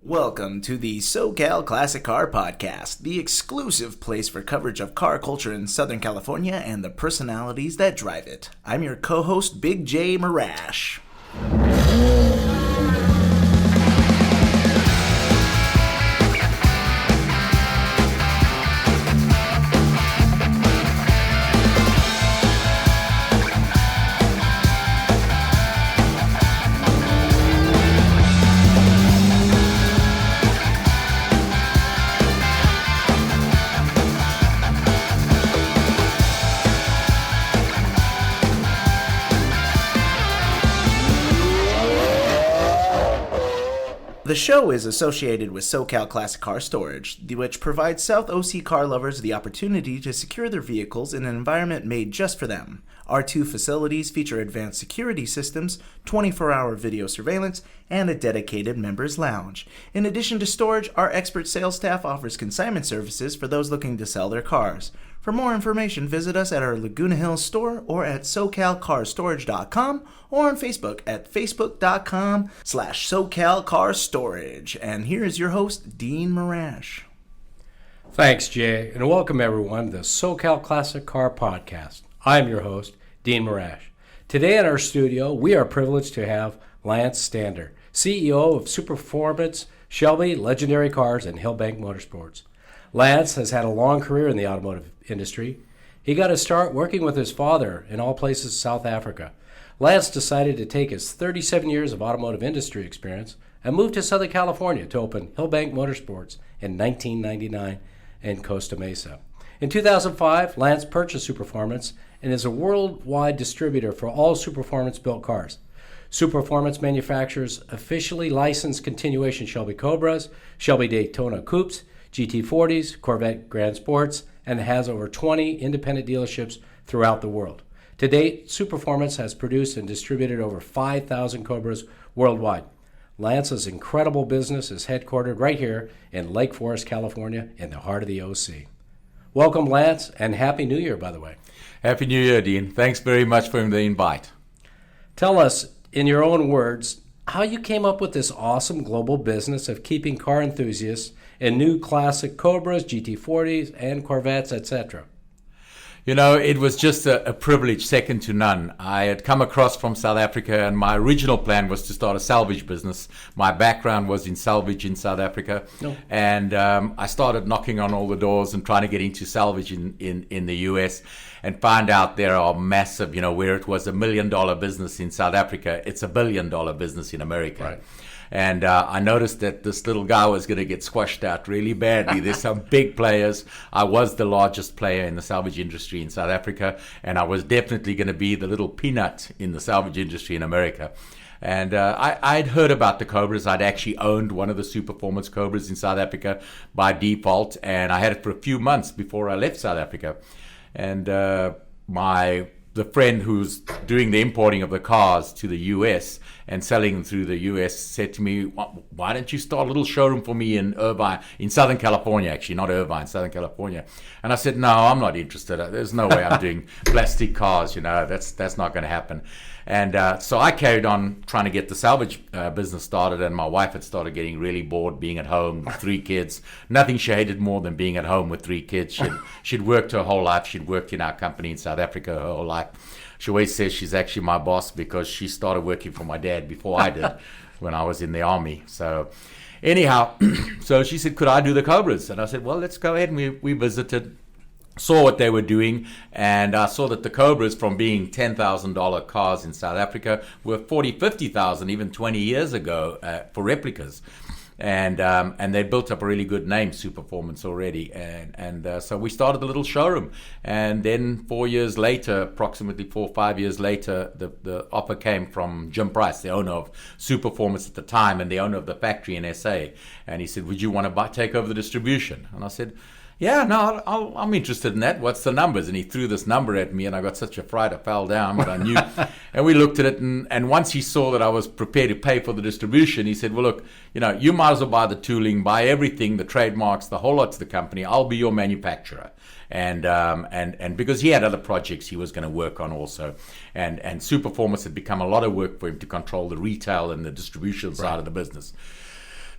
Welcome to the SoCal Classic Car Podcast, the exclusive place for coverage of car culture in Southern California and the personalities that drive it. I'm your co-host, Big J Marash. The show is associated with SoCal Classic Car Storage, which provides South OC car lovers the opportunity to secure their vehicles in an environment made just for them. Our two facilities feature advanced security systems, 24-hour video surveillance, and a dedicated members lounge. In addition to storage, our expert sales staff offers consignment services for those looking to sell their cars. For more information, visit us at our Laguna Hills store or at SoCalCarStorage.com or on Facebook at Facebook.com/SoCalCarStorage. And here's your host, Dean Marash. Thanks, Jay, and welcome everyone to the SoCal Classic Car Podcast. I'm your host, Dean Marash. Today in our studio, we are privileged to have Lance Stander, CEO of Superformance, Shelby, Legendary Cars, and Hillbank Motorsports. Lance has had a long career in the automotive industry. He got his start working with his father in all places South Africa. Lance decided to take his 37 years of automotive industry experience and moved to Southern California to open Hillbank Motorsports in 1999 in Costa Mesa. In 2005, Lance purchased Superformance and is a worldwide distributor for all Superformance-built cars. Superformance manufactures officially licensed continuation Shelby Cobras, Shelby Daytona Coupes, GT40s, Corvette Grand Sports, and has over 20 independent dealerships throughout the world. To date, Superformance has produced and distributed over 5,000 Cobras worldwide. Lance's incredible business is headquartered right here in Lake Forest, California, in the heart of the OC. Welcome, Lance, and Happy New Year, by the way. Happy New Year, Dean. Thanks very much for the invite. Tell us, in your own words, how you came up with this awesome global business of keeping car enthusiasts in new classic Cobras, GT40s, and Corvettes, etc. You know, it was just a privilege second to none. I had come across from South Africa, and my original plan was to start a salvage business. My background was in salvage in South Africa, and I started knocking on all the doors and trying to get into salvage in the US, and find out there are massive, where it was $1 million business in South Africa, it's $1 billion business in America. Right. And I noticed that this little guy was going to get squashed out really badly. There's some big players. I was the largest player in the salvage industry in South Africa, and I was definitely going to be the little peanut in the salvage industry in America. And I'd heard about the Cobras. I'd actually owned one of the Superformance Cobras in South Africa by default, and I had it for a few months before I left South Africa. And the friend who's doing the importing of the cars to the US and selling them through the US said to me, why don't you start a little showroom for me in Irvine, in Southern California, actually, not Irvine, Southern California. And I said, no, I'm not interested. There's no way I'm doing plastic cars, that's not going to happen. And so I carried on trying to get the salvage business started, and my wife had started getting really bored being at home with 3 kids. Nothing she hated more than being at home with 3 kids. She'd worked her whole life. She'd worked in our company in South Africa her whole life. She always says she's actually my boss because she started working for my dad before I did when I was in the army. So anyhow, so she said, could I do the Cobras? And I said, well, let's go ahead. And we visited, saw what they were doing, and I saw that the Cobras, from being $10,000 cars in South Africa, were $40,000, $50,000 even 20 years ago for replicas. And they built up a really good name, Superformance, already. And so we started the little showroom. And then 4 years later, approximately 4 or 5 years later, the offer came from Jim Price, the owner of Superformance at the time and the owner of the factory in SA. And he said, would you want to take over the distribution? And I said, yeah, no, I'm interested in that. What's the numbers? And he threw this number at me, and I got such a fright I fell down, but I knew. And we looked at it, and once he saw that I was prepared to pay for the distribution, he said, well, look, you might as well buy the tooling, buy everything, the trademarks, the whole lot to the company. I'll be your manufacturer. And because he had other projects he was going to work on also. And Superformance had become a lot of work for him to control the retail and the distribution side of the business.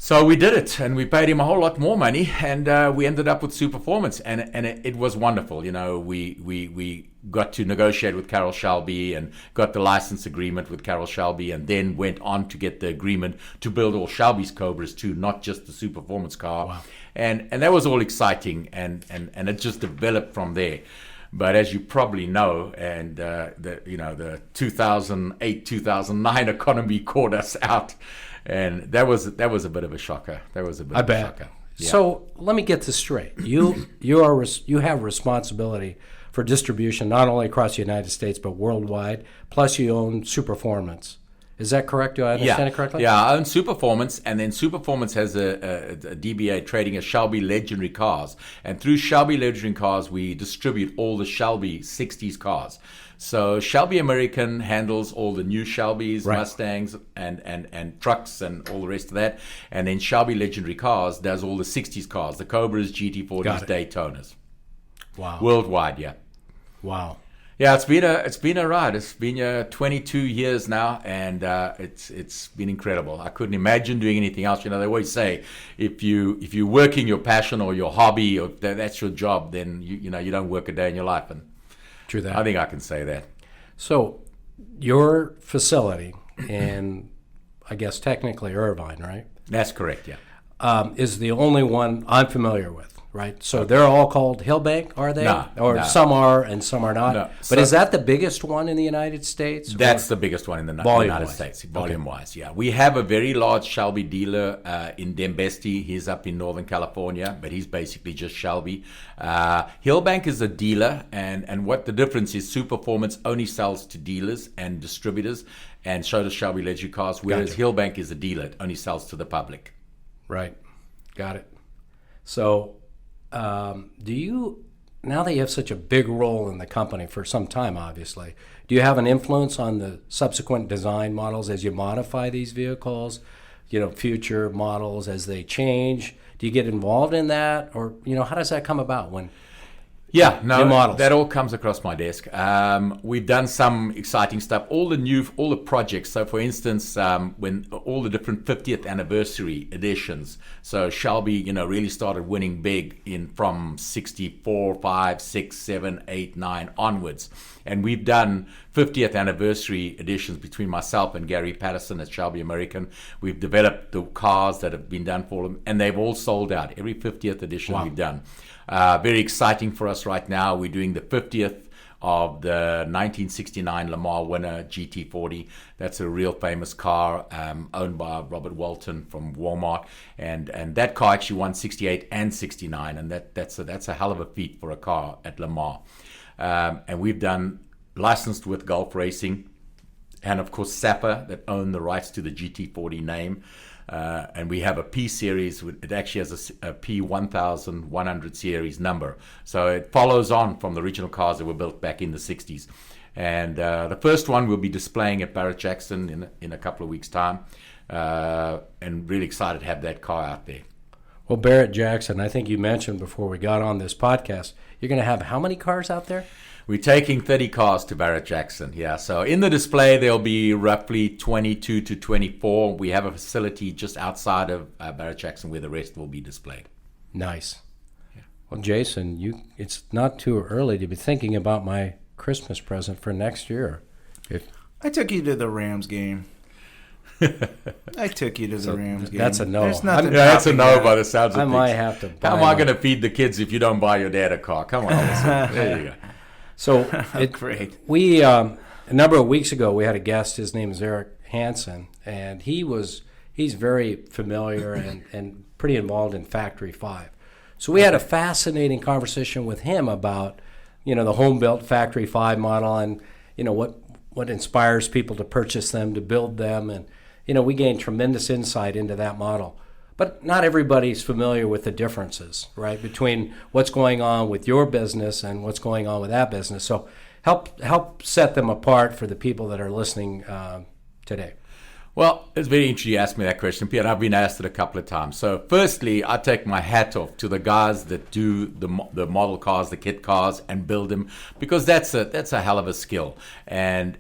So we did it, and we paid him a whole lot more money, and we ended up with Superformance, and it was wonderful. You know, we got to negotiate with Carroll Shelby and got the license agreement with Carroll Shelby, and then went on to get the agreement to build all Shelby's Cobras too, not just the Superformance car. Wow. And that was all exciting, and it just developed from there. But as you probably know, and the 2008-2009 economy caught us out. And that was a bit of a shocker. I bet. Yeah. So let me get this straight. You have responsibility for distribution not only across the United States but worldwide. Plus, you own Superformance. Is that correct? Do I understand it correctly? Yeah, I own Superformance, and then Superformance has a DBA trading as Shelby Legendary Cars. And through Shelby Legendary Cars, we distribute all the Shelby 60s cars. So Shelby American handles all the new Shelbys, right, Mustangs, and trucks and all the rest of that. And then Shelby Legendary Cars does all the 60s cars, the Cobras, GT40s, Daytonas. Wow. Worldwide, yeah. Wow. Yeah, it's been a ride. It's been 22 years now, and it's been incredible. I couldn't imagine doing anything else. You know, they always say if you're working your passion or your hobby, or that's your job, then you don't work a day in your life. And true that. I think I can say that. So, your facility in, I guess technically Irvine, right? That's correct. Yeah. Is the only one I'm familiar with. Right, so they're all called Hillbank, are they? No. Some are and some are not. No. But is that the biggest one in the United States? That's the biggest one in the United States, volume-wise. Yeah, we have a very large Shelby dealer in Dembesti. He's up in Northern California, but he's basically just Shelby. Hillbank is a dealer, and what the difference is, Superformance only sells to dealers and distributors, and so does Shelby Legendary Cars. Whereas Hillbank is a dealer; it only sells to the public. Right, got it. So. Do you, now that you have such a big role in the company for some time, obviously, do you have an influence on the subsequent design models as you modify these vehicles, future models as they change? Do you get involved in that? Or, how does that come about when... Yeah, no, that all comes across my desk. We've done some exciting stuff. All the projects. So, for instance, when all the different 50th anniversary editions. So Shelby, really started winning big from 64, 5, 6, 7, 8, 9 onwards. And we've done 50th anniversary editions between myself and Gary Patterson at Shelby American. We've developed the cars that have been done for them, and they've all sold out. Every 50th edition we've done. Very exciting for us right now. We're doing the 50th of the 1969 Le Mans winner GT40. That's a real famous car owned by Robert Walton from Walmart, and that car actually won 68 and 69, and that's a hell of a feat for a car at Le Mans. And we've done licensed with Gulf Racing, and of course Sapper that own the rights to the GT40 name. And we have a P series. It actually has a P1100 series number. So it follows on from the original cars that were built back in the 60s. And the first one we'll be displaying at Barrett-Jackson in a couple of weeks' time. And really excited to have that car out there. Well, Barrett-Jackson, I think you mentioned before we got on this podcast, you're going to have how many cars out there? We're taking 30 cars to Barrett-Jackson, yeah. So in the display, there'll be roughly 22 to 24. We have a facility just outside of Barrett-Jackson where the rest will be displayed. Nice. Yeah. Well, Jason, it's not too early to be thinking about my Christmas present for next year. I took you to the Rams game. That's a no. That's a no by the sounds of things. I might have to buy How am I going to feed the kids if you don't buy your dad a car? Come on. There you go. So great. We a number of weeks ago we had a guest. His name is Eric Hanson, and he's very familiar and pretty involved in Factory 5. So we had a fascinating conversation with him about the home built Factory 5 model and what inspires people to purchase them, to build them, and we gained tremendous insight into that model. But not everybody's familiar with the differences, right, between what's going on with your business and what's going on with that business. So help set them apart for the people that are listening today. Well, it's very interesting you asked me that question, Pierre. I've been asked it a couple of times. So, firstly, I take my hat off to the guys that do the model cars, the kit cars, and build them, because that's a hell of a skill. And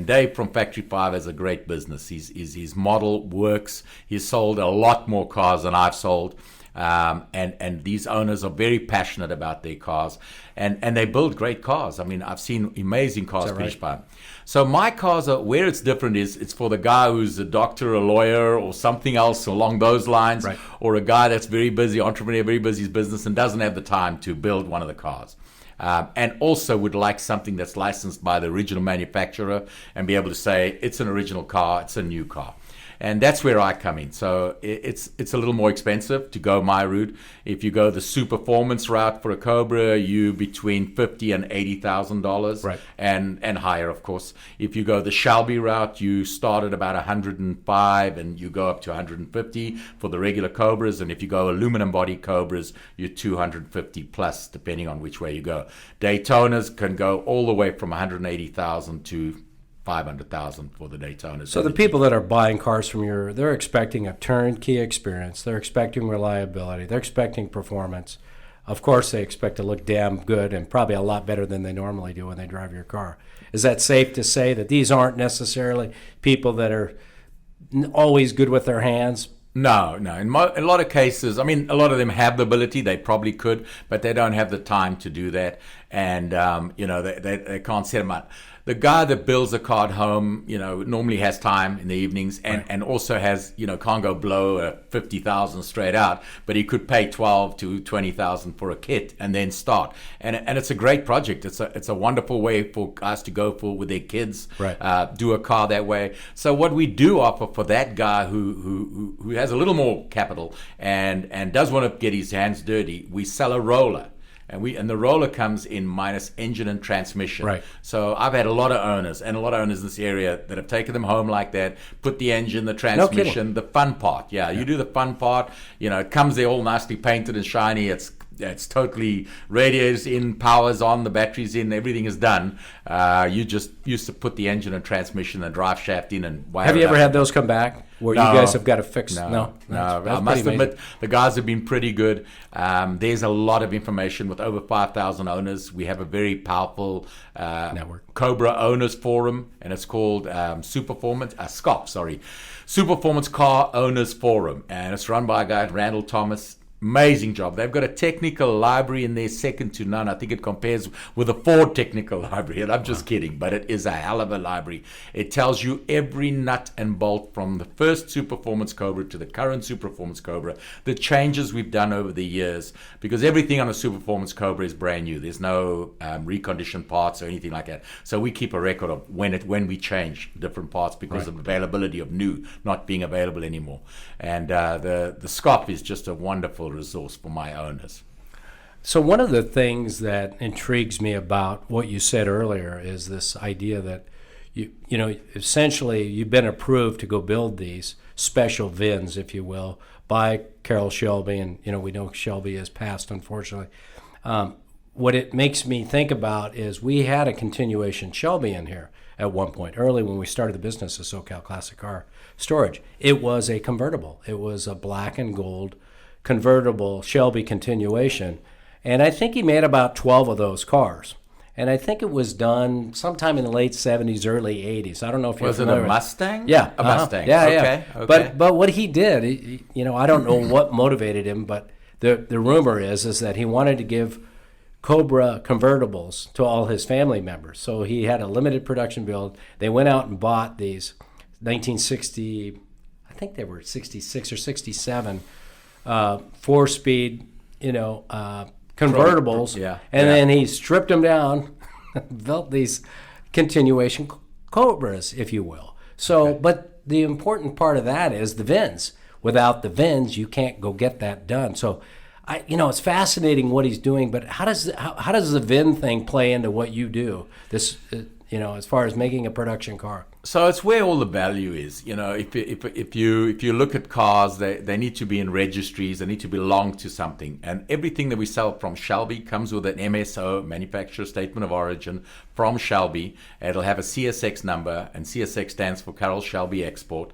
Dave from Factory 5 has a great business. His model works. He's sold a lot more cars than I've sold. And these owners are very passionate about their cars, and they build great cars. I mean, I've seen amazing cars finished by them. So my cars are, where it's different is it's for the guy who's a doctor, a lawyer, or something else along those lines, right. Or a guy that's very busy, entrepreneur, very busy his business, and doesn't have the time to build one of the cars. And also would like something that's licensed by the original manufacturer and be able to say it's an original car, it's a new car. And that's where I come in. So it's a little more expensive to go my route. If you go the Superformance route for a Cobra, you between $50,000 and $80,000, right, and higher, of course. If you go the Shelby route, you start at about 105 and you go up to 150 for the regular Cobras. And if you go aluminum body Cobras, you're 250 plus, depending on which way you go. Daytonas can go all the way from 180,000 to 500,000 for the Daytona. So the people that are buying cars from you, they're expecting a turnkey experience. They're expecting reliability. They're expecting performance. Of course, they expect to look damn good and probably a lot better than they normally do when they drive your car. Is that safe to say that these aren't necessarily people that are always good with their hands? No. In a lot of cases, I mean, a lot of them have the ability. They probably could, but they don't have the time to do that. And, they can't set them up. The guy that builds a car at home, normally has time in the evenings and also has, can't go blow 50,000 straight out, but he could pay 12 to 20,000 for a kit and then start. And it's a great project. It's a wonderful way for guys to go for with their kids, right. Do a car that way. So what we do offer for that guy who has a little more capital and does want to get his hands dirty, we sell a roller. And the roller comes in minus engine and transmission. Right. So I've had a lot of owners in this area that have taken them home like that, put the engine, the transmission, the fun part. Yeah, you do the fun part. It comes there all nicely painted and shiny. It's totally radiators in, power's on, the battery's in, everything is done. You just used to put the engine and transmission and drive shaft in and wire. Have you ever had those come back where you guys have got to fix? No. I must admit, the guys have been pretty good. There's a lot of information with over 5,000 owners. We have a very powerful network, Cobra Owners Forum, and it's called Superformance Car Owners Forum, and it's run by a guy, Randall Thomas. Amazing job. They've got a technical library in there second to none. I think it compares with a Ford technical library. And I'm just kidding, but it is a hell of a library. It tells you every nut and bolt from the first Superformance Cobra to the current Superformance Cobra, the changes we've done over the years, because everything on a Superformance Cobra is brand new. There's no reconditioned parts or anything like that. So we keep a record of when we change different parts because of availability of new not being available anymore. And the SCOP is just a wonderful resource for my owners. So one of the things that intrigues me about what you said earlier is this idea that essentially you've been approved to go build these special VINs, if you will, by Carroll Shelby, and we know Shelby has passed, unfortunately. What it makes me think about is we had a continuation Shelby in here at one point, early when we started the business of SoCal Classic Car Storage. It was a convertible. It was a black and gold convertible Shelby continuation, and I think he made about 12 of those cars. And I think it was done sometime in the late 70s, early 80s. I don't know if you're familiar. Was it a Mustang? Yeah. A Mustang. Yeah. Okay. But what he did, I don't know what motivated him, but the rumor is that he wanted to give Cobra convertibles to all his family members. So he had a limited production build. They went out and bought these 1960, I think they were 66 or 67, 4-speed, convertibles, and then he stripped them down, built these continuation Cobras, if you will. So, but the important part of that is the VINs. Without the VINs, you can't go get that done. So, it's fascinating what he's doing. But how does the VIN thing play into what you do? This, as far as making a production car. So it's where all the value is. You know, if you look at cars, they need to be in registries. They need to belong to something. And everything that we sell from Shelby comes with an MSO, manufacturer statement of origin, from Shelby. It'll have a CSX number, and CSX stands for Carroll Shelby Export.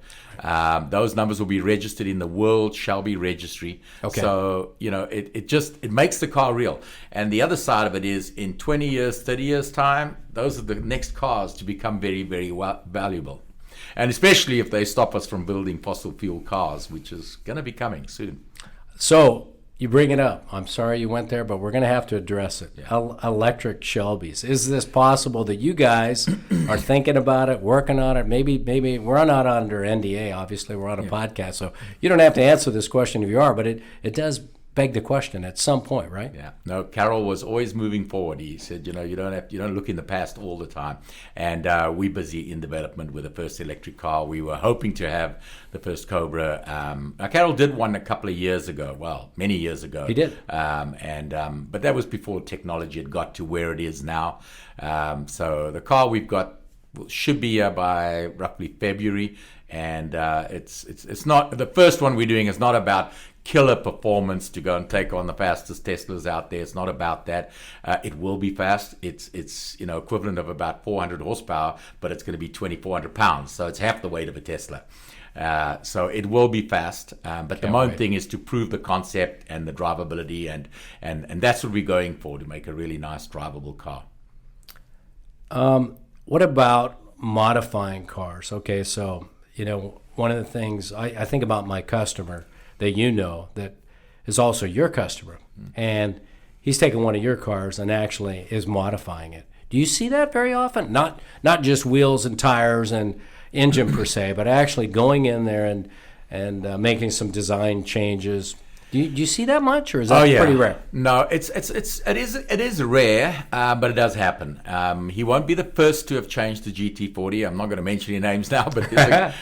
Those numbers will be registered in the World Shelby Registry. Okay. So, you know, it makes the car real. And the other side of it is, in 20 years, 30 years time, those are the next cars to become very, very valuable. And especially if they stop us from building fossil fuel cars, which is going to be coming soon. So you bring it up. I'm sorry you went there, but we're going to have to address it. Yeah. Electric Shelbys. Is this possible that you guys are thinking about it, working on it? Maybe we're not under NDA. Obviously, we're on a podcast, so you don't have to answer this question if you are. But it does beg the question at some point, right? Yeah. No, Carroll was always moving forward. He said, you know, you don't look in the past all the time. And we're busy in development with the first electric car. We were hoping to have the first Cobra. Now, Carroll did one a couple of years ago. Well, many years ago. He did. But that was before technology had got to where it is now. So the car we've got should be here by roughly February. And it's not, the first one we're doing is not about killer performance to go and take on the fastest Teslas out there. It's not about that. It will be fast. It's equivalent of about 400 horsepower, but it's going to be 2,400 pounds. So it's half the weight of a Tesla. So it will be fast. But the main thing is to prove the concept and the drivability, and that's what we're going for, to make a really nice drivable car. What about modifying cars? Okay, so one of the things I think about my customer that that is also your customer, and he's taking one of your cars and actually is modifying it. Do you see that very often? Not just wheels and tires and engine per se, but actually going in there and making some design changes. Do you see that much, or is that pretty rare? No, it is rare, but it does happen. He won't be the first to have changed the GT40. I'm not going to mention any names now, but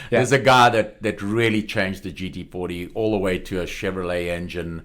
there's a guy that really changed the GT40 all the way to a Chevrolet engine,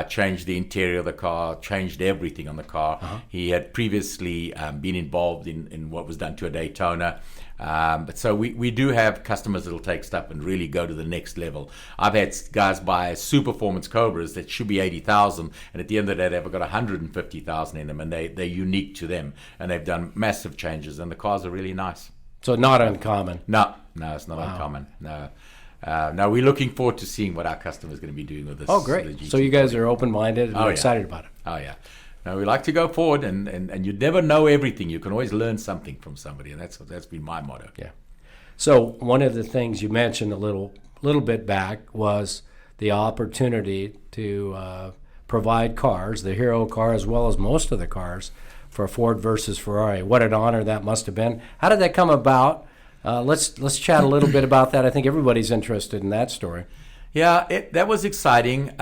changed the interior of the car, changed everything on the car. Uh-huh. He had previously been involved in what was done to a Daytona. But so we do have customers that'll take stuff and really go to the next level. I've had guys buy Superformance Cobras that should be 80,000, and at the end of the day they've got 150,000 in them, and they're unique to them, and they've done massive changes, and the cars are really nice. So not uncommon. No, it's not uncommon. No, we're looking forward to seeing what our customers are going to be doing with this. Oh, great! So you guys are open-minded and excited about it. Oh yeah. No, we like to go forward, and you never know everything. You can always learn something from somebody, and that's been my motto. Yeah. So one of the things you mentioned a little bit back was the opportunity to provide cars, the hero car as well as most of the cars, for Ford versus Ferrari. What an honor that must have been. How did that come about? Let's chat a little bit about that. I think everybody's interested in that story. Yeah, that was exciting.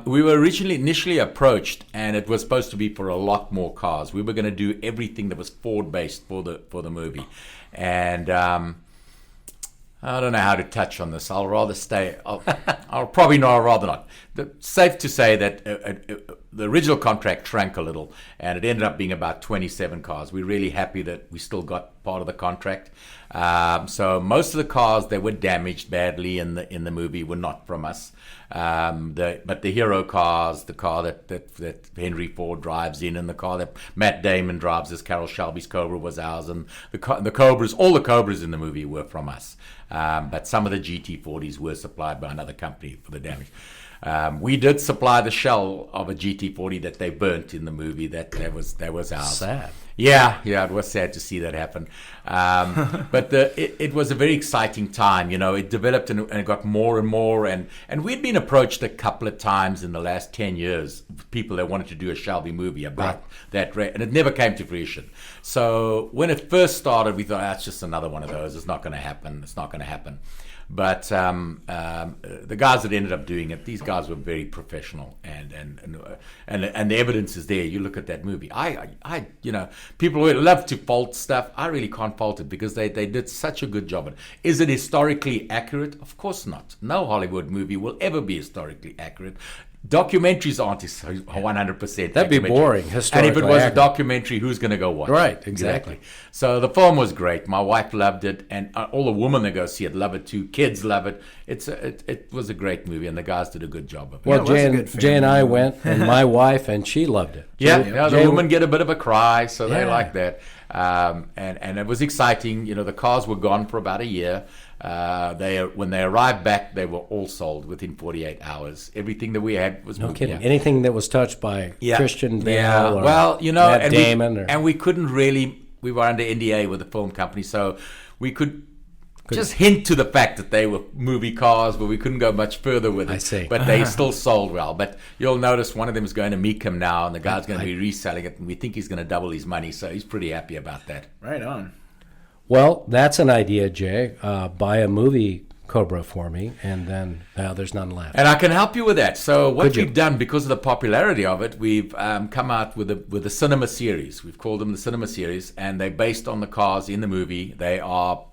We were initially approached, and it was supposed to be for a lot more cars. We were going to do everything that was Ford-based for the movie. And I don't know how to touch on this. I'll rather stay. I'll probably not. I'll rather not. Safe to say that the original contract shrank a little, and it ended up being about 27 cars. We're really happy that we still got part of the contract. So most of the cars that were damaged badly in the movie were not from us. But the hero cars, the car that Henry Ford drives in, and the car that Matt Damon drives as Carroll Shelby's Cobra was ours, and the Cobras, all the Cobras in the movie were from us. But some of the GT40s were supplied by another company for the damage. We did supply the shell of a GT40 that they burnt in the movie. That was ours. Sad. Yeah, it was sad to see that happen. But it was a very exciting time. It developed and it got more and more. And we'd been approached a couple of times in the last 10 years, people that wanted to do a Shelby movie about that, and it never came to fruition. So when it first started, we thought, it's just another one of those. It's not going to happen. But the guys that ended up doing it, these guys were very professional, and the evidence is there. You look at that movie. People would love to fault stuff. I really can't fault it because they did such a good job. Is it historically accurate? Of course not. No Hollywood movie will ever be historically accurate. Documentaries aren't 100%. That'd be boring, And historically if it was a accurate. documentary, who's going to go watch it? Right, exactly. So the film was great. My wife loved it, and all the women that go see it love it too. Kids love it. It was a great movie, and the guys did a good job of it. Well, it was a good Jay and family I movie. went, and my wife, and she loved it. Yeah, Jay- the women get a bit of a cry, so they Yeah. like that. And it was exciting. The cars were gone for about a year. When they arrived back, they were all sold within 48 hours. Everything that we had was No moved. kidding. Yeah. Anything that was touched by Christian Bale Yeah. or Well, Matt and Damon. and we couldn't really. We were under NDA with the film company, so we could just hint to the fact that they were movie cars, but we couldn't go much further with it. I see. But they still sold well. But you'll notice one of them is going to Meekum now, and the guy's going to be reselling it, and we think he's going to double his money, so he's pretty happy about that. Right on. Well, that's an idea, Jay. Buy a movie Cobra for me, and then there's none left. And I can help you with that. So what Could you? we've done, because of the popularity of it, we've come out with the cinema series. We've called them the cinema series, and they're based on the cars in the movie. They are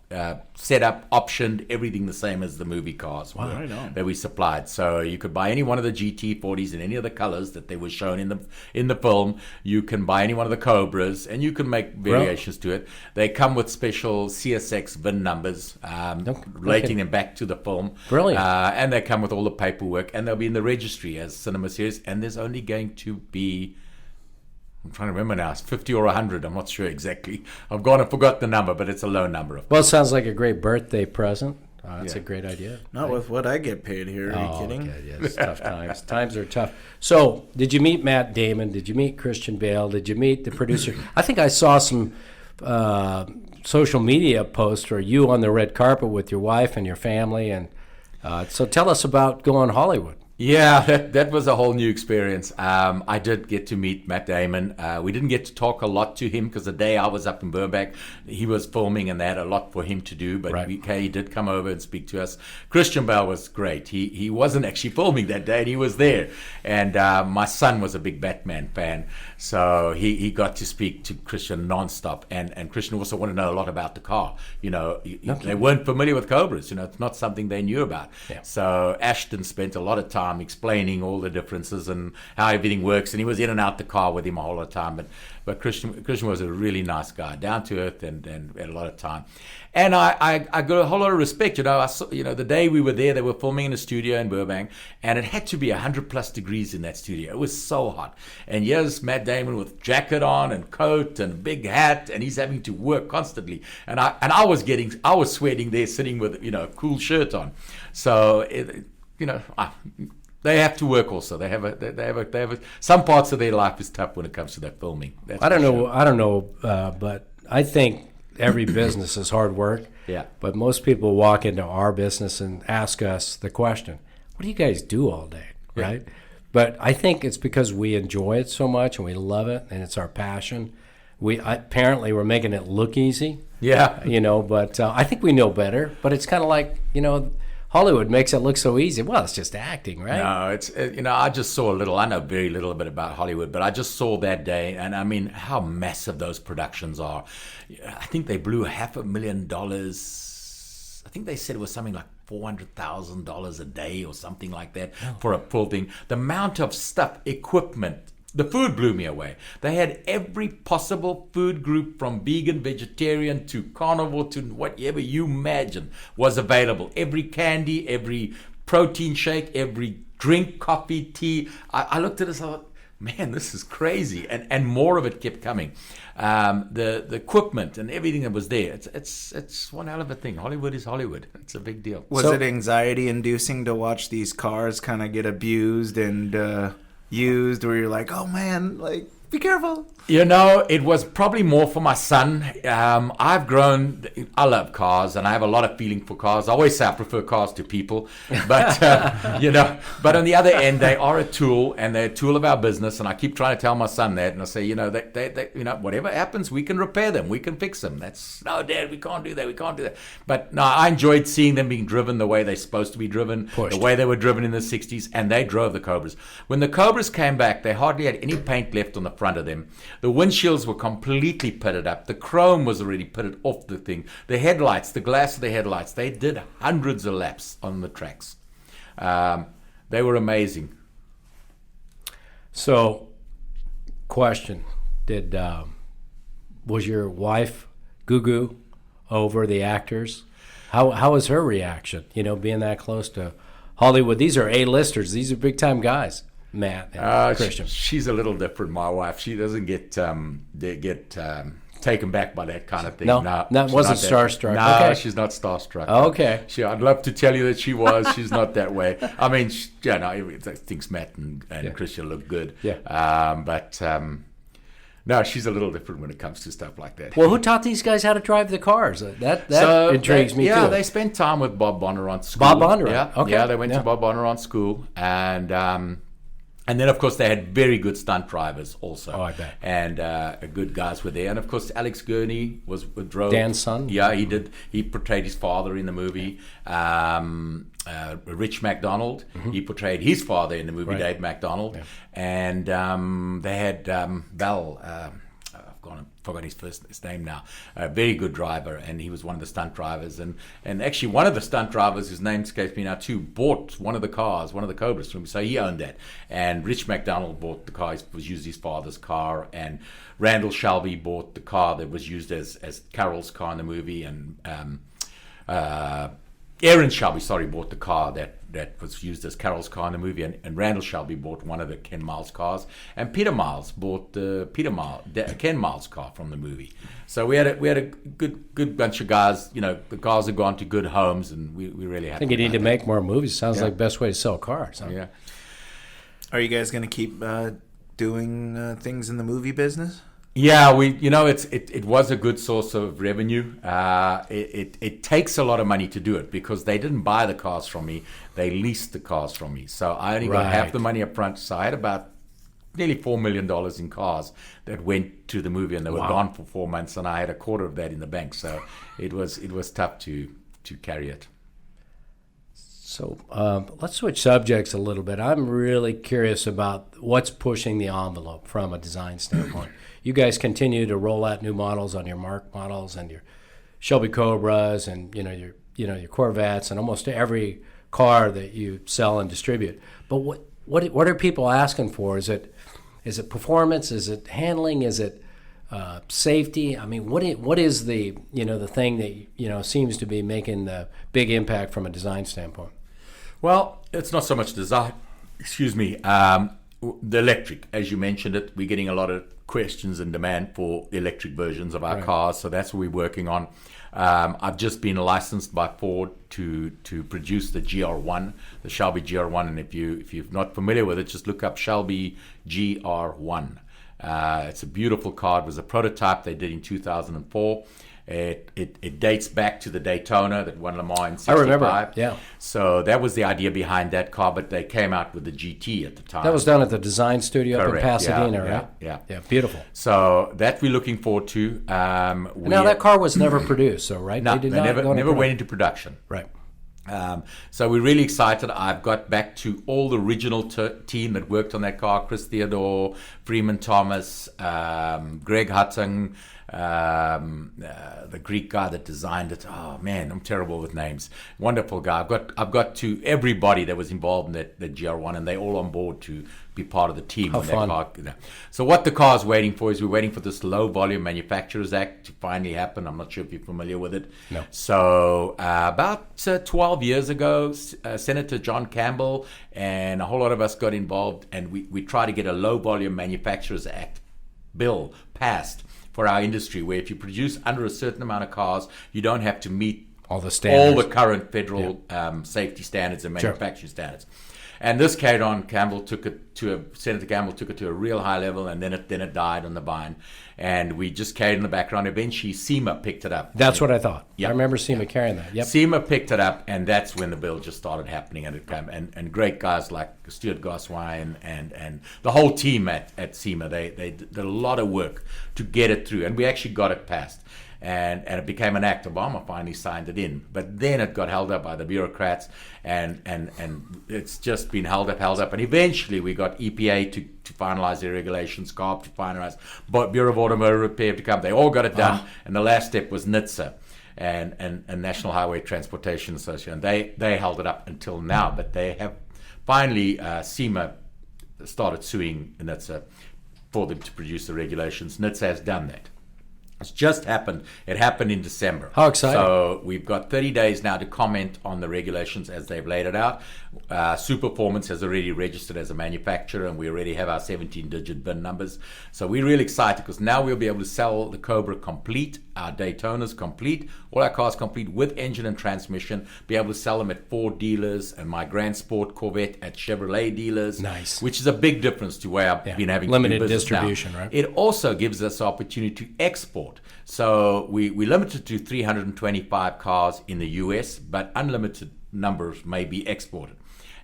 set up, optioned, everything the same as the movie cars Right on. that we supplied. So you could buy any one of the GT40s in any of the colors that they were shown in the film. You can buy any one of the Cobras, and you can make variations to it. They come with special CSX VIN numbers, relating them back to the film. Brilliant. And they come with all the paperwork, and they'll be in the registry as cinema series. And there's only going to be, I'm trying to remember now, it's 50 or 100. I'm not sure exactly. I've gone and forgot the number, but it's a low number. Well, it sounds like a great birthday present. It's Yeah. a great idea. Not with what I get paid here. Are you kidding? Okay, yes, tough times. Times are tough. So, did you meet Matt Damon? Did you meet Christian Bale? Did you meet the producer? I think I saw some social media posts where you on the red carpet with your wife and your family. And so, tell us about going to Hollywood. Yeah, that was a whole new experience. I did get to meet Matt Damon. We didn't get to talk a lot to him because the day I was up in Burbank, he was filming and they had a lot for him to do. But Right. he did come over and speak to us. Christian Bale was great. He wasn't actually filming that day, and he was there. And my son was a big Batman fan, so he got to speak to Christian nonstop. And Christian also wanted to know a lot about the car. They weren't familiar with Cobras. It's not something they knew about. Yeah. So Ashton spent a lot of time explaining all the differences and how everything works, and he was in and out the car with him a whole lot of time. But Christian was a really nice guy, down to earth, and had a lot of time. And I got a whole lot of respect. I saw, the day we were there, they were filming in a studio in Burbank, and it had to be 100+ degrees in that studio. It was so hot. And here's Matt Damon with jacket on and coat and big hat, and he's having to work constantly. And I was sweating there, sitting with a cool shirt on. So they have to work also. They have some parts of their life is tough when it comes to that filming. That's I don't for know. sure. I don't know, but I think every business is hard work. Yeah. But most people walk into our business and ask us the question, "What do you guys do all day?" Yeah. Right? But I think it's because we enjoy it so much and we love it, and it's our passion. Apparently we're making it look easy. Yeah. But I think we know better. But it's kind of like Hollywood makes it look so easy. Well, it's just acting, right? No, it's I just saw a little. I know very little bit about Hollywood, but I just saw that day, and I mean how massive those productions are. I think they blew $500,000. I think they said it was something like $400,000 a day or something like that for a full thing. The amount of stuff, equipment. The food blew me away. They had every possible food group, from vegan, vegetarian to carnivore to whatever you imagine was available. Every candy, every protein shake, every drink, coffee, tea. I looked at this, I thought, man, this is crazy. And more of it kept coming. The equipment and everything that was there, it's one hell of a thing. Hollywood is Hollywood. It's a big deal. Was it anxiety inducing to watch these cars kind of get abused and used, where you're like, oh man, like, be careful? It was probably more for my son. I've grown, I love cars, and I have a lot of feeling for cars. I always say I prefer cars to people, but but on the other end, they are a tool, and they're a tool of our business. And I keep trying to tell my son that, and I say, they whatever happens, we can repair them, we can fix them. No, Dad, we can't do that, we can't do that. But no, I enjoyed seeing them being driven the way they're supposed to be driven, Pushed. the way they were driven in the 60s, and they drove the Cobras. When the Cobras came back, they hardly had any paint left on the front of them. The windshields were completely pitted up. The chrome was already pitted off the thing. The headlights, the glass of the headlights, they did hundreds of laps on the tracks. They were amazing. So, question: Did was your wife goo over the actors? How was her reaction? Being that close to Hollywood. These are A-listers. These are big time guys. Matt and Christian. She's a little different. My wife. She doesn't get taken back by that kind of thing. No, wasn't starstruck. No, okay. She's not starstruck. Okay. I'd love to tell you that she was. She's not that way. I mean, I think Matt and Christian look good. Yeah. No, she's a little different when it comes to stuff like that. Well, who taught these guys how to drive the cars? That intrigues me too. Yeah, they spent time with Bob Bondurant's school. Bob Bondurant. Yeah, okay. Yeah, they went to Bob Bondurant's school, and then, of course, they had very good stunt drivers also. Oh, I bet. And good guys were there. And, of course, Alex Gurney drove. Dan's son? Yeah, he did. He portrayed his father in the movie. Rich MacDonald, he portrayed his father in the movie, Dave MacDonald. Yeah. And they had Val, I've forgotten his name now, a very good driver, and he was one of the stunt drivers. And actually, one of the stunt drivers, whose name escapes me now too, bought one of the cars, one of the Cobras from him, so he owned that. And Rich MacDonald bought the car, was used his father's car, and Randall Shelby bought the car that was used as Carol's car in the movie, and Aaron Shelby, bought the car that was used as Carol's car in the movie, and Randall Shelby bought one of the Ken Miles cars, and Peter Miles bought the Ken Miles car from the movie. So we had a good bunch of guys. The cars have gone to good homes, and we really happy. I think you need to make more movies. Sounds like the best way to sell cars. Huh? Yeah. Are you guys going to keep doing things in the movie business? Yeah, it was a good source of revenue. It takes a lot of money to do it because they didn't buy the cars from me; they leased the cars from me. So I only got half the money up front. So I had about nearly $4 million in cars that went to the movie, and they were gone for 4 months, and I had a quarter of that in the bank. So it was tough to carry it. So let's switch subjects a little bit. I'm really curious about what's pushing the envelope from a design standpoint. You guys continue to roll out new models on your Mark models and your Shelby Cobras and your Corvettes and almost every car that you sell and distribute. But what are people asking for? Is it performance? Is it handling? Is it safety? I mean, what is the the thing that seems to be making the big impact from a design standpoint? Well, it's not so much design. Excuse me. The electric, as you mentioned it, we're getting a lot of questions and demand for electric versions of our cars, so that's what we're working on. I've just been licensed by Ford to produce the GR1, the Shelby GR1, and if you're not familiar with it, just look up Shelby GR1. It's a beautiful car. It was a prototype they did in 2004. It dates back to the Daytona that won Le Mans in 65. I remember, yeah. So that was the idea behind that car, but they came out with the GT at the time. That was done at the design studio up in Pasadena, right? Yeah, beautiful. So that we're looking forward to. Now that car was never produced, so right? No, they never went into production. Right. So we're really excited. I've got back to all the original team that worked on that car: Chris Theodore, Freeman Thomas, Greg Hutton, the Greek guy that designed it. Oh man, I'm terrible with names. Wonderful guy. I've got to everybody that was involved in that GR1, and they're all on board to be part of the team. How fun. That car. So what the car is waiting for is we're waiting for this Low Volume Manufacturers Act to finally happen. I'm not sure if you're familiar with it. No. So about 12 years ago, Senator John Campbell and a whole lot of us got involved, and we tried to get a Low Volume Manufacturers Act bill passed for our industry, where if you produce under a certain amount of cars, you don't have to meet all the standards, all the current federal safety standards and manufacturing standards. And this Senator Campbell took it to a real high level, and then it died on the vine. And we just carried it in the background. Eventually, SEMA picked it up. That's what I thought. Yep. I remember SEMA carrying that. Yep. SEMA picked it up, and that's when the bill just started happening. And great guys like Stuart Goswine and the whole team at SEMA, they did a lot of work to get it through. And we actually got it passed. And it became an act. Obama finally signed it in, but then it got held up by the bureaucrats, and it's just been held up. And eventually, we got EPA to finalize their regulations, CARB to finalize, but Bureau of Automotive Repair to come. They all got it done, and the last step was NHTSA and National Highway Transportation Association. They held it up until now, but they have finally SEMA started suing NHTSA for them to produce the regulations. NHTSA has done that. It's just happened. It happened in December. How exciting. So we've got 30 days now to comment on the regulations as they've laid it out. Superformance has already registered as a manufacturer, and we already have our 17-digit VIN numbers. So we're really excited because now we'll be able to sell the Cobra complete, our Daytonas complete, all our cars complete with engine and transmission, be able to sell them at Ford dealers and my Grand Sport Corvette at Chevrolet dealers. Nice. Which is a big difference to where I've been having limited to do business distribution, now. right? It also gives us the opportunity to export. So we limited to 325 cars in the US, but unlimited numbers may be exported.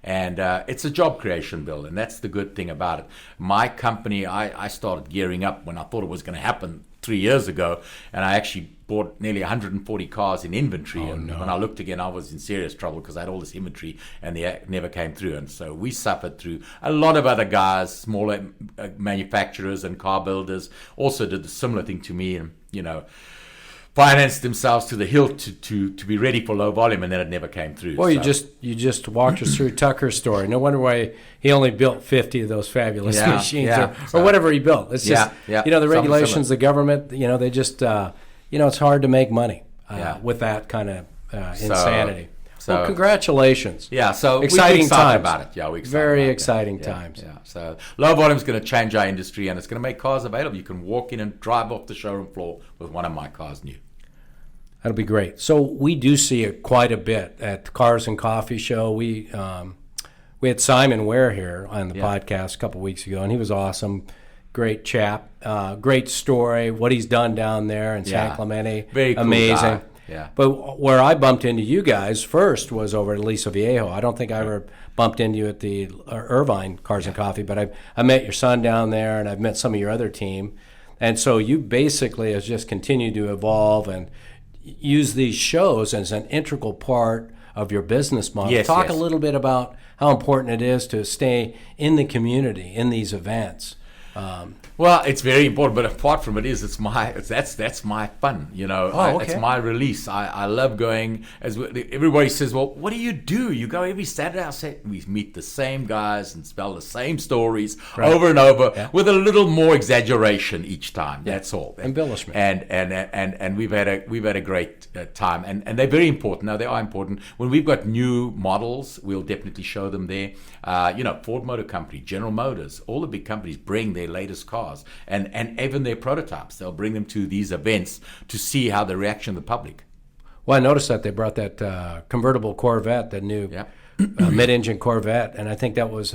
And it's a job creation bill, and that's the good thing about it. My company, I started gearing up when I thought it was going to happen 3 years ago, and I actually bought nearly 140 cars in inventory. When I looked again, I was in serious trouble because I had all this inventory, and they never came through. And so we suffered through. A lot of other guys, smaller manufacturers and car builders, also did the similar thing to me, and financed themselves to the hilt to be ready for low volume, and then it never came through. Well, you just walked us through Tucker's story. No wonder why he only built 50 of those fabulous machines, or whatever he built. It's just the regulations, the government. They just it's hard to make money with that kind of insanity. Well, congratulations. Yeah, so exciting we're excited times. about it. Yeah, we're excited. Very exciting times. Yeah. So low volume is going to change our industry, and it's going to make cars available. You can walk in and drive off the showroom floor with one of my cars new. That'll be great. So we do see it quite a bit at the Cars and Coffee Show. We had Simon Ware here on the podcast a couple weeks ago, and he was awesome. Great chap. Great story. What he's done down there in San Clemente. Very cool amazing. guy. Yeah. But where I bumped into you guys first was over at Aliso Viejo. I don't think I ever bumped into you at the Irvine Cars and Coffee, but I met your son down there, and I've met some of your other team. And so you basically have just continued to evolve and use these shows as an integral part of your business model. Talk a little bit about how important it is to stay in the community in these events. Well, it's very important, but apart from that's my fun, It's my release. I love going. Everybody says, well, what do? You go every Saturday. I say we meet the same guys and tell the same stories over and over with a little more exaggeration each time. That's all. Embellishment. And we've had a great time, and they're very important. Now they are important. When we've got new models, we'll definitely show them there. Ford Motor Company, General Motors, all the big companies bring their latest cars and even their prototypes. They'll bring them to these events to see how the reaction of the public. Well, I noticed that they brought that convertible Corvette, the new mid-engine Corvette, and I think that was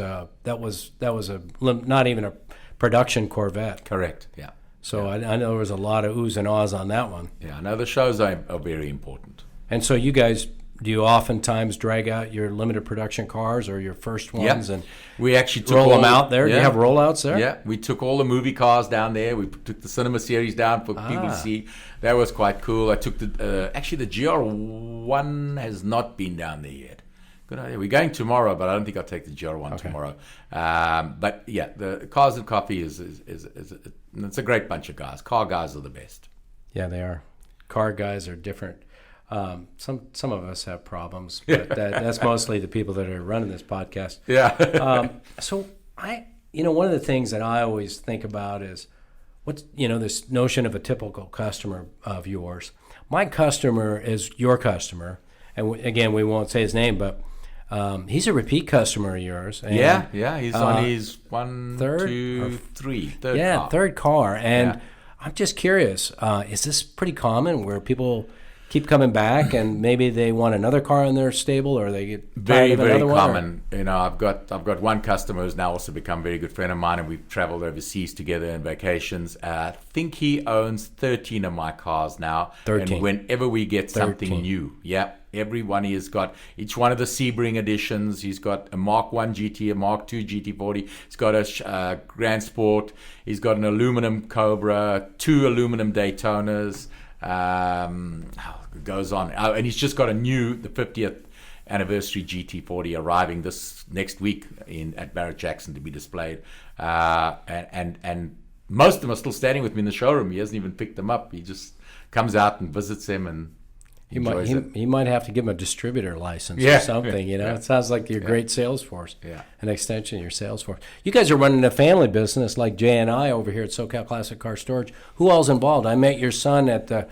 not even a production Corvette. Correct. Yeah. So I know there was a lot of oohs and ahs on that one. Yeah. No, the shows are very important. And so you guys. Do you oftentimes drag out your limited production cars or your first ones and we actually took roll them out there? Yeah. Do you have rollouts there? Yeah, we took all the movie cars down there. We took the cinema series down for people to see. That was quite cool. I took the GR1 has not been down there yet. Good idea. We're going tomorrow, but I don't think I'll take the GR1 tomorrow. But yeah, the Cars and Coffee is it's a great bunch of guys. Car guys are the best. Yeah, they are. Car guys are different. Some of us have problems, but that's mostly the people that are running this podcast. Yeah. So one of the things that I always think about is what's this notion of a typical customer of yours. My customer is your customer, and again, we won't say his name, but he's a repeat customer of yours. And, he's on his third car. And I'm just curious, is this pretty common where people keep coming back, and maybe they want another car in their stable, or they get very common. I've got one customer who's now also become a very good friend of mine, and we've traveled overseas together on vacations. I think he owns 13 of my cars now. 13. And whenever we get something new, every one he has got, each one of the Sebring editions. He's got a Mark 1 GT, a Mark 2 GT40. He's got a Grand Sport. He's got an aluminum Cobra, 2 aluminum Daytonas. It goes on, and he's just got the 50th anniversary GT40 arriving this next week at Barrett Jackson to be displayed, and most of them are still standing with me in the showroom. He hasn't even picked them up. He just comes out and visits them, and enjoys it. He might have to give him a distributor license Yeah. or something. You know, Yeah. it sounds like your great sales force. Yeah. An extension of your sales force. You guys are running a family business like Jay and I over here at SoCal Classic Car Storage. Who all's involved? I met your son at the,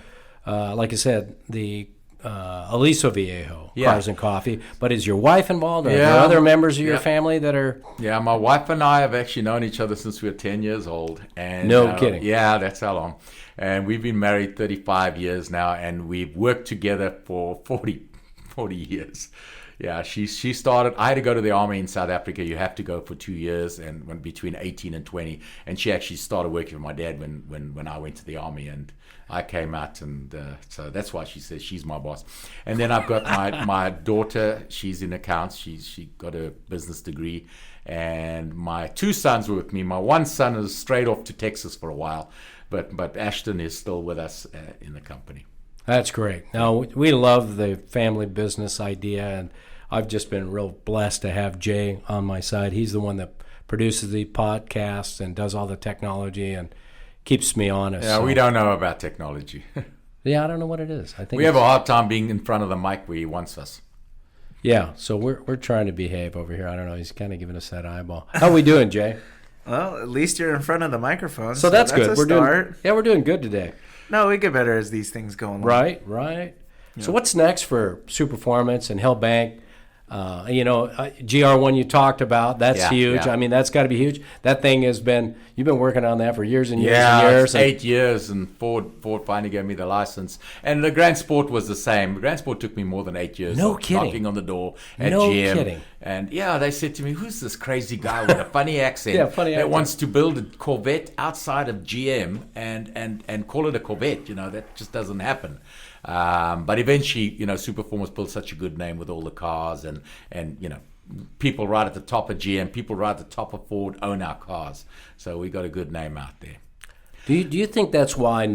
like I said, the Aliso Viejo Yeah. Cars and Coffee. But is your wife involved? Are there Yeah. other members of your Yeah. family that are? Yeah, my wife and I have actually known each other since we were 10 years old. And No kidding. Yeah, that's how long. And we've been married 35 years now, and we've worked together for 40 years. Yeah, she started. I had to go to the army in South Africa. You have to go for 2 years, and when between 18 and 20. And she actually started working for my dad when I went to the army, and I came out, and so that's why she says she's my boss. And then I've got my daughter. She's in accounts. She got a business degree, and my 2 sons were with me. My one son is straight off to Texas for a while, but Ashton is still with us in the company. That's great. No, we love the family business idea, and I've just been real blessed to have Jay on my side. He's the one that produces the podcasts and does all the technology and keeps me honest. Yeah, so. we don't know about technology. Yeah, I don't know what it is. I think We have a hard time being in front of the mic where he wants us. Yeah, so we're trying to behave over here. I don't know. He's kind of giving us that eyeball. How are we doing, Jay? Well, at least you're in front of the microphone. So that's good. We're doing. Yeah, we're doing good today. No, we get better as these things go along. Right. Yeah. So what's next for Superformance and Hillbank? GR1 you talked about, that's huge. Yeah. I mean, that's got to be huge. That thing you've been working on that for years and years and Yeah, years. 8 years, and Ford finally gave me the license. And the Grand Sport was the same. Grand Sport took me more than 8 years. No of kidding. Knocking on the door at No GM. kidding. And yeah, they said to me, "Who's this crazy guy with a funny accent Yeah, funny that accent. wants to build a Corvette outside of GM and call it a Corvette?" That just doesn't happen. But eventually, Superformance built such a good name with all the cars, and people right at the top of GM, people right at the top of Ford own our cars. So we got a good name out there. Do you think that's why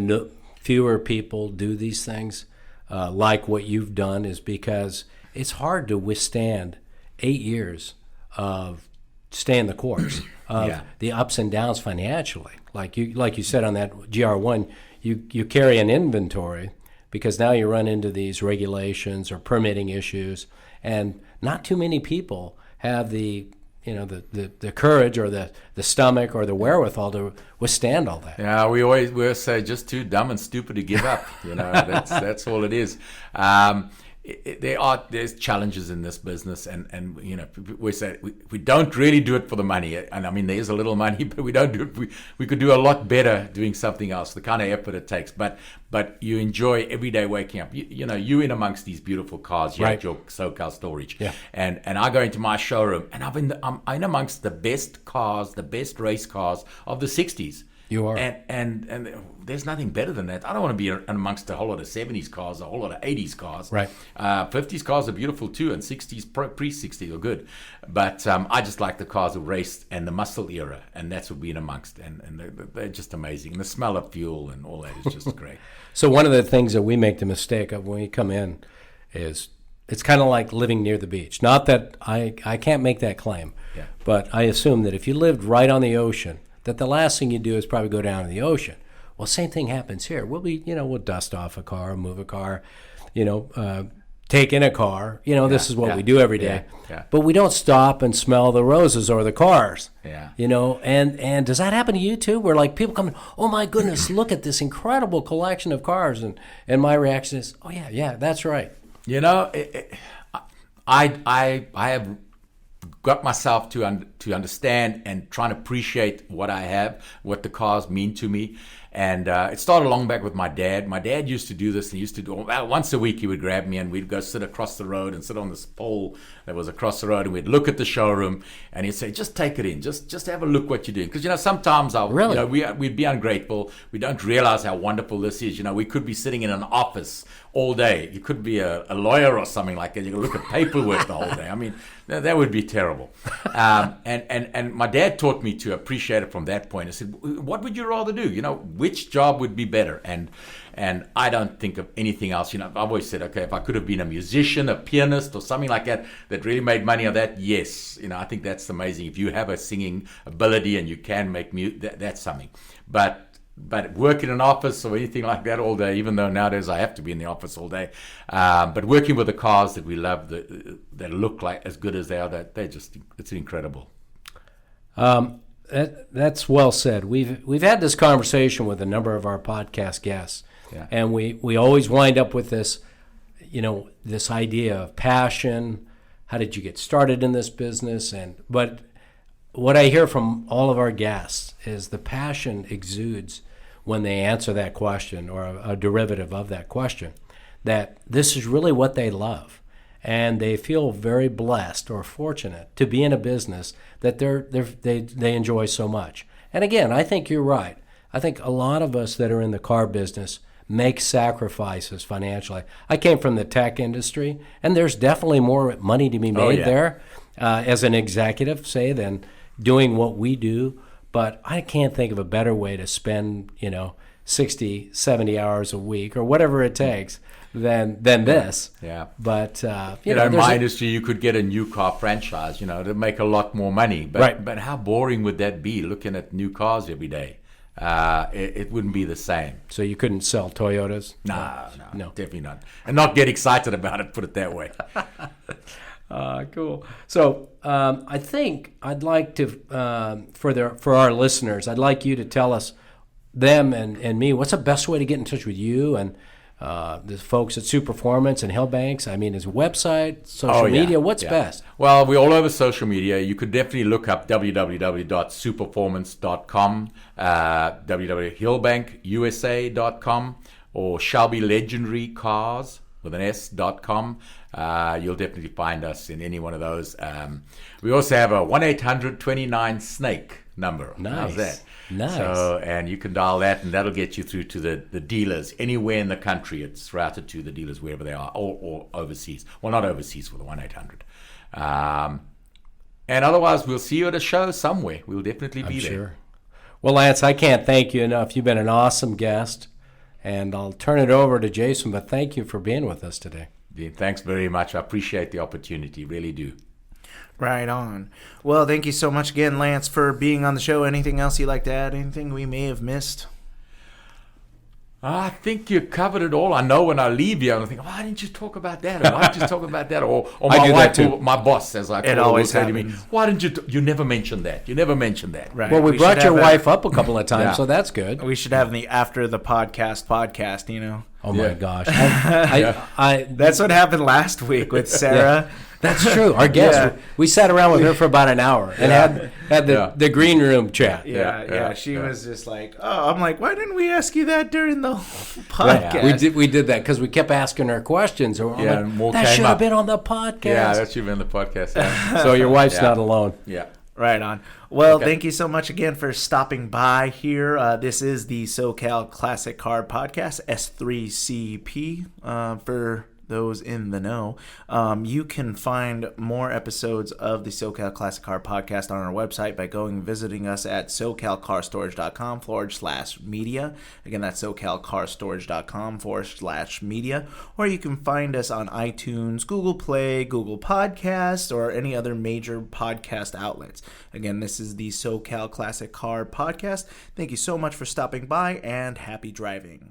fewer people do these things, like what you've done, is because it's hard to withstand 8 years of staying the course, of the ups and downs financially. Like you said on that GR1, you carry an inventory because now you run into these regulations or permitting issues, and not too many people have the courage or the stomach or the wherewithal to withstand all that. Yeah, we say just too dumb and stupid to give up. That's all it is. There's challenges in this business, and we say we don't really do it for the money. And I mean, there's a little money, but we don't do it. We could do a lot better doing something else. The kind of effort it takes, but you enjoy every day waking up. You in amongst these beautiful cars here at your SoCal storage. Yeah. And I go into my showroom, and I'm in amongst the best cars, the best race cars of the '60s. You are. And there's nothing better than that. I don't want to be amongst a whole lot of 70s cars, a whole lot of 80s cars. Right. 50s cars are beautiful too, and 60s, pre-60s are good. But I just like the cars of race and the muscle era, and that's what we're in amongst. And they're just amazing. And the smell of fuel and all that is just great. So one of the things that we make the mistake of when we come in is it's kind of like living near the beach. Not that I can't make that claim, but I assume that if you lived right on the ocean, that the last thing you do is probably go down to the ocean. Well, same thing happens here. We'll dust off a car, move a car, take in a car. This is what we do every day. Yeah. But we don't stop and smell the roses or the cars. Yeah. And does that happen to you too? Where like people come, oh my goodness, look at this incredible collection of cars, and my reaction is, oh yeah, that's right. I have got myself to understand and trying to appreciate what I have, what the cars mean to me. And it started long back with my dad. My dad used to do this, and he used to do once a week. He would grab me, and we'd go sit across the road and sit on this pole that was across the road, and we'd look at the showroom, and he'd say, "Just take it in, just have a look what you're doing." Because sometimes we'd be ungrateful. We don't realize how wonderful this is. We could be sitting in an office all day. You could be a lawyer or something like that. You could look at paperwork the whole day. I mean, that would be terrible. And my dad taught me to appreciate it from that point. I said, "What would you rather do? Which job would be better?" And I don't think of anything else. I've always said, okay, if I could have been a musician, a pianist, or something like that really made money of that, yes. I think that's amazing. If you have a singing ability and you can make music, that's something. But but work in an office or anything like that all day, even though nowadays I have to be in the office all day. But working with the cars that we love, that look like as good as they are, it's incredible. That's well said. We've had this conversation with a number of our podcast guests, and we always wind up with this, this idea of passion. How did you get started in this business? But what I hear from all of our guests is the passion exudes when they answer that question, or a derivative of that question, that this is really what they love. And they feel very blessed or fortunate to be in a business that they enjoy so much. And again, I think you're right. I think a lot of us that are in the car business make sacrifices financially. I came from the tech industry, and there's definitely more money to be made there as an executive, say, than doing what we do. But I can't think of a better way to spend, 60, 70 hours a week or whatever it takes than this. Yeah. But, in my industry, you could get a new car franchise, to make a lot more money. But how boring would that be, looking at new cars every day? It wouldn't be the same. So you couldn't sell Toyotas? No, definitely not. And not get excited about it, put it that way. Cool. So I think I'd like to, for our listeners, I'd like you to tell us, them and me, what's the best way to get in touch with you and the folks at Superformance and Hillbank? I mean, is website, social media, what's best? Well, we're all over social media. You could definitely look up www.superformance.com, www.hillbankusa.com, or Shelby Legendary Cars with an S.com. You'll definitely find us in any one of those. We also have a 1-800-29-SNAKE number. Nice. How's that? Nice. So, and you can dial that, and that'll get you through to the dealers anywhere in the country. It's routed to the dealers wherever they are, or overseas. Well, not overseas for the 1-800. And otherwise, we'll see you at a show somewhere. We'll definitely be there. Sure. Well, Lance, I can't thank you enough. You've been an awesome guest, and I'll turn it over to Jason, but thank you for being with us today. Yeah, thanks very much. I appreciate the opportunity, really do. Right on. Well, thank you so much again, Lance, for being on the show. Anything else you'd like to add? Anything we may have missed? I think you covered it all. I know when I leave here, I'm thinking, why didn't you talk about that? Or why didn't you talk about that? Or my wife, or my boss, as I call her, will say to me, why didn't you? You never mentioned that. You never mentioned that. Right. Well, we brought your wife up a couple of times, so that's good. We should have the after the podcast, Oh my gosh! That's what happened last week with Sarah. That's true. Our guest, we sat around with her for about an hour and had the green room chat. She was just like, I'm like, why didn't we ask you that during the podcast? We did that because we kept asking her questions. And more that should have been on the podcast. Yeah, that should have been the podcast. Yeah. So your wife's not alone. Yeah. Right on. Well, thank you so much again for stopping by here. This is the SoCal Classic Car Podcast, S3CP, for those in the know. You can find more episodes of the SoCal Classic Car Podcast on our website by visiting us at socalcarstorage.com/media. Again, that's socalcarstorage.com/media. Or you can find us on iTunes, Google Play, Google Podcasts, or any other major podcast outlets. Again, this is the SoCal Classic Car Podcast. Thank you so much for stopping by, and happy driving.